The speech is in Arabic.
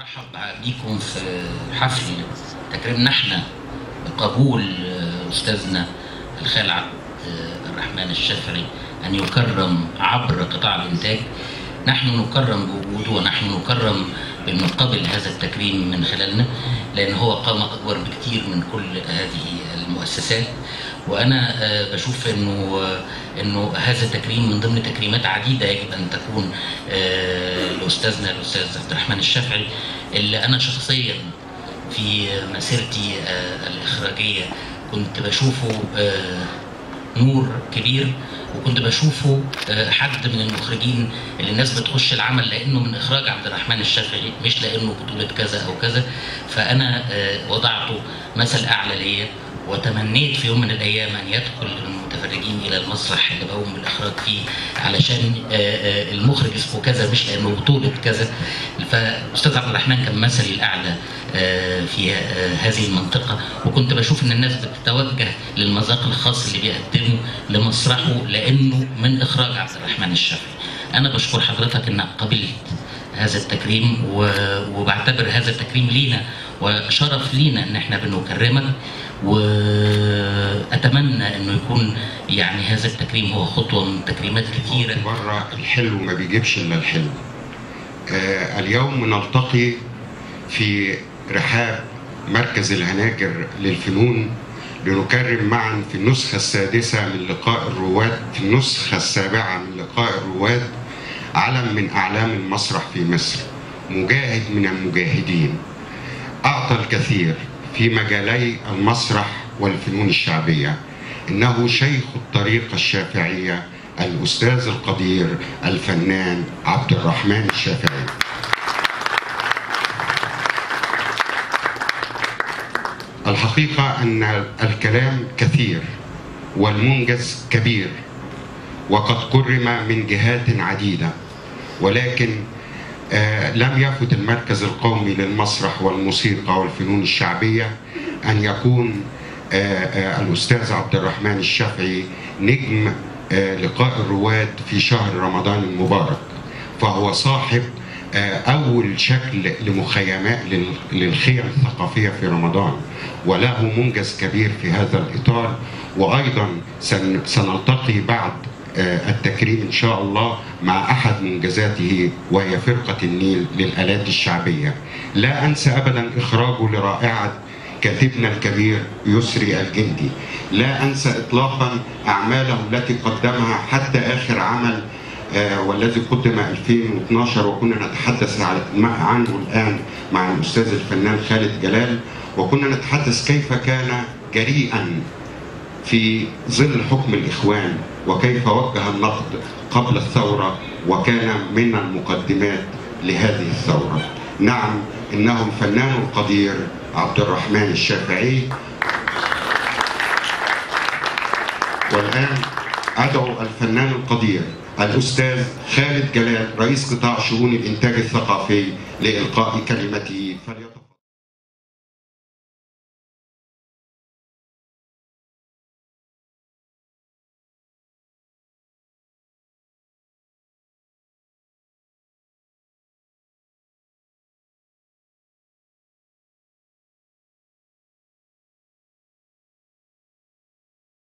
ارحب بيكم في حفل تكريمنا احنا بقبول استاذنا الخال عبد الرحمن الشافعي ان يكرم عبر قطاع الانتاج. نحن نكرم بوجوده ونحن نكرم بانه قبل هذا التكريم من خلالنا، لان هو قامه اكبر بكثير من كل هذه المؤسسات. وانا بشوف انه هذا التكريم من ضمن تكريمات عديده يجب ان تكون لاستاذنا الاستاذ عبد الرحمن الشافعي، اللي انا شخصيا في مسيرتي الاخراجيه كنت بشوفه نور كبير، وكنت بشوفه حد من المخرجين اللي الناس بتخش العمل لانه من اخراج عبد الرحمن الشافعي، مش لانه بطوله كذا او كذا. فانا وضعته مثل اعلى ليا، وتمنيت في يوم من الايام ان يدخل المتفرجين الى المسرح اللي بقوم بالاخراج فيه علشان المخرج اسمه كذا مش لانه بطوله كذا. فاستاذ عبد الرحمن كان مثلي الاعلى في هذه المنطقه، وكنت بشوف ان الناس بتتوجه للمذاق الخاص اللي بيقدمه لمسرحه لانه من اخراج عبد الرحمن الشافعي. انا بشكر حضرتك انك قبلت هذا التكريم، وبعتبر هذا التكريم لينا وشرف لينا ان احنا بنكرمك، واتمنى انه يكون يعني هذا التكريم هو خطوه من تكريمات كثيره. بره الحلو ما بيجيبش الا الحلو. اليوم نلتقي في رحاب مركز الهناجر للفنون لنكرم معا في النسخه السادسه من لقاء الرواد، في النسخه السابعه من لقاء الرواد، علم من اعلام المسرح في مصر، مجاهد من المجاهدين، اعطى الكثير في مجالي المسرح والفنون الشعبيه. انه شيخ الطريقه الشافعيه الاستاذ القدير الفنان عبد الرحمن الشافعي. الحقيقه ان الكلام كثير والمنجز كبير، وقد كرم من جهات عديده، ولكن لم يفت المركز القومي للمسرح والموسيقى والفنون الشعبية أن يكون الأستاذ عبد الرحمن الشافعي نجم لقاء الرواد في شهر رمضان المبارك. فهو صاحب أول شكل للخيم الثقافية في رمضان، وله منجز كبير في هذا الإطار. وأيضا سنلتقي بعد التكريم إن شاء الله مع أحد منجزاته، وهي فرقة النيل للآلات الشعبية. لا أنسى أبدا إخراجه لرائعة كاتبنا الكبير يسري الجندي. لا أنسى إطلاقا أعماله التي قدمها حتى آخر عمل والذي قدم 2012، وكنا نتحدث عنه الآن مع الأستاذ الفنان خالد جلال، وكنا نتحدث كيف كان جريئا في ظل حكم الإخوان، وكيف وجه النقد قبل الثورة، وكان من المقدمات لهذه الثورة. نعم، إنه الفنان القدير عبد الرحمن الشافعي. والآن أدعو الفنان القدير الأستاذ خالد جلال رئيس قطاع شؤون الإنتاج الثقافي لإلقاء كلمته.